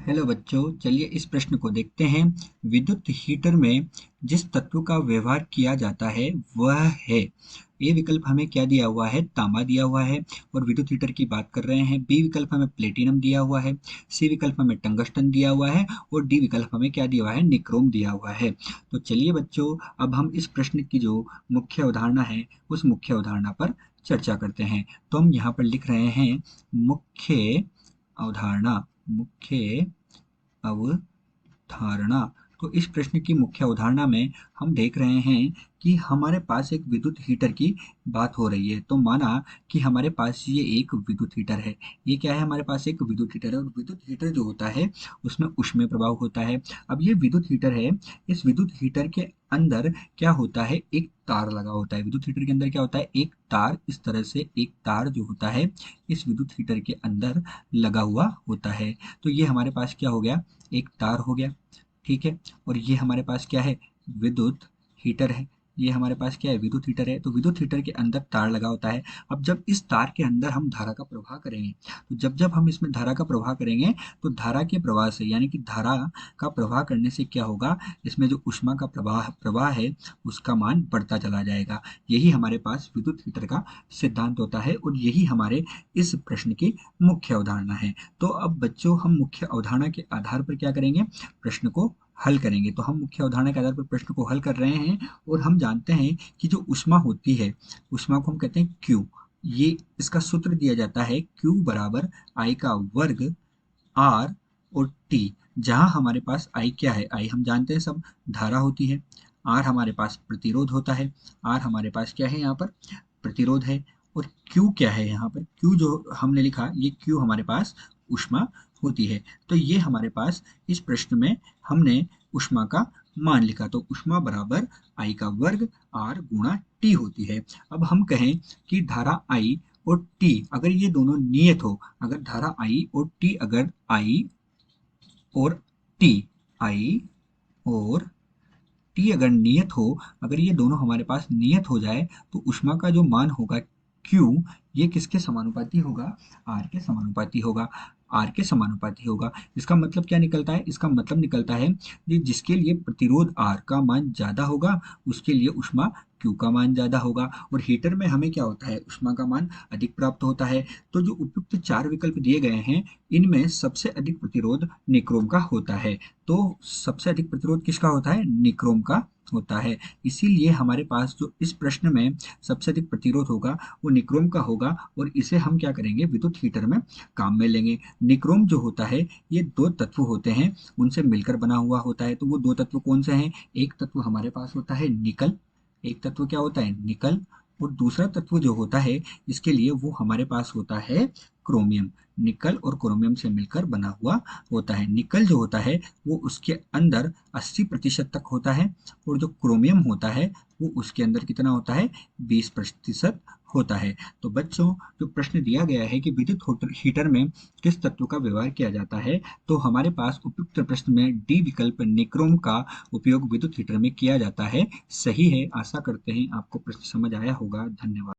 Hello बच्चों, चलिए इस प्रश्न को देखते हैं। विद्युत हीटर में जिस तत्व का व्यवहार किया जाता है वह है। ए विकल्प हमें क्या दिया हुआ है? तांबा दिया हुआ है और विद्युत हीटर की बात कर रहे हैं। बी विकल्प हमें प्लेटिनम दिया हुआ है। सी विकल्प हमें टंगस्टन दिया हुआ है और डी विकल्प हमें क्या दिया हुआ है? निक्रोम दिया हुआ है। तो चलिए बच्चों, अब हम इस प्रश्न की जो मुख्य अवधारणा है उस मुख्य अवधारणा पर चर्चा करते हैं। तो हम यहाँ पर लिख रहे हैं मुख्य अवधारणा। मुख्य अवधारणा। तो इस प्रश्न की मुख्य अवधारणा में हम देख रहे हैं कि हमारे पास एक विद्युत हीटर की बात हो रही है। तो माना कि हमारे पास ये एक विद्युत हीटर है। ये क्या है? हमारे पास एक विद्युत हीटर है और विद्युत हीटर जो होता है उसमें ऊष्मीय प्रभाव होता है। अब ये विद्युत हीटर है। इस विद्युत हीटर के अंदर क्या होता है? एक तार लगा होता है। विद्युत हीटर के अंदर क्या होता है? एक तार। इस तरह से एक तार जो होता है इस विद्युत हीटर के अंदर लगा हुआ होता है। तो ये हमारे पास क्या हो गया? एक तार हो गया। ठीक है। और ये हमारे पास क्या है? विद्युत हीटर है। ये हमारे पास क्या है? विद्युत हीटर है। तो विद्युत हीटर के अंदर तार लगा होता है। अब जब इस तार के अंदर हम धारा का प्रवाह करेंगे, तो जब जब हम इसमें धारा का प्रवाह करेंगे तो धारा के प्रवाह से, यानी कि धारा का प्रवाह करने से क्या होगा? इसमें जो ऊष्मा का प्रवाह प्रवाह है उसका मान बढ़ता चला जाएगा। यही हमारे पास विद्युत हीटर का सिद्धांत होता है और यही हमारे इस प्रश्न की मुख्य अवधारणा है। तो अब बच्चों, हम मुख्य अवधारणा के आधार पर क्या करेंगे? प्रश्न को हल करेंगे। तो हम मुख्य अवधारणा के आधार पर प्रश्न को हल कर रहे हैं और हम जानते हैं कि जो ऊष्मा होती है, ऊष्मा को हम कहते हैं Q। ये इसका सूत्र दिया जाता है Q बराबर I का वर्ग R और T। जहां हमारे पास I क्या है? I हम जानते हैं सब, धारा होती है। R हमारे पास प्रतिरोध होता है। R हमारे पास क्या है? यहाँ पर प्रतिरोध है। और Q क्या है? यहाँ पर Q जो हमने लिखा, ये Q हमारे पास ऊष्मा होती है। तो ये हमारे पास इस प्रश्न में हमने ऊष्मा का मान लिखा। तो ऊष्मा बराबर I का वर्ग R गुणा T होती है। अब हम कहें कि धारा I और T अगर ये दोनों नियत हो, अगर धारा I और T, अगर I और T, I और T अगर नियत हो, अगर ये दोनों हमारे पास नियत हो जाए तो ऊष्मा का जो मान होगा Q, ये किसके समानुपाती होगा? R के समानुपाती होगा। R के समानुपाती होगा। इसका मतलब क्या निकलता है? इसका मतलब निकलता है कि जिसके लिए प्रतिरोध R का मान ज़्यादा होगा उसके लिए ऊष्मा Q का मान ज़्यादा होगा। और हीटर में हमें क्या होता है? ऊष्मा का मान अधिक प्राप्त होता है। तो जो उपयुक्त चार विकल्प दिए गए हैं इनमें सबसे अधिक प्रतिरोध निक्रोम का होता है। तो सबसे अधिक प्रतिरोध किसका होता है? निक्रोम का होता है। इसीलिए हमारे पास जो इस प्रश्न में सबसे अधिक प्रतिरोध होगा वो निक्रोम का होगा और इसे हम क्या करेंगे? विद्युत हीटर में काम में लेंगे। निक्रोम जो होता है ये दो तत्व होते हैं, उनसे मिलकर बना हुआ होता है। तो वो दो तत्व कौन से हैं? एक तत्व हमारे पास होता है निकल। एक तत्व क्या होता है? निकल। और दूसरा तत्व जो होता है इसके लिए वो हमारे पास होता है क्रोमियम। निकल और क्रोमियम से मिलकर बना हुआ होता है। निकल जो होता है वो उसके अंदर 80% तक होता है और जो क्रोमियम होता है वो उसके अंदर कितना होता है? 20% होता है। तो बच्चों, जो प्रश्न दिया गया है कि विद्युत हीटर में किस तत्व का व्यवहार किया जाता है, तो हमारे पास उपयुक्त प्रश्न में डी विकल्प निक्रोम का उपयोग विद्युत हीटर में किया जाता है। सही है। आशा करते हैं आपको प्रश्न समझ आया होगा। धन्यवाद।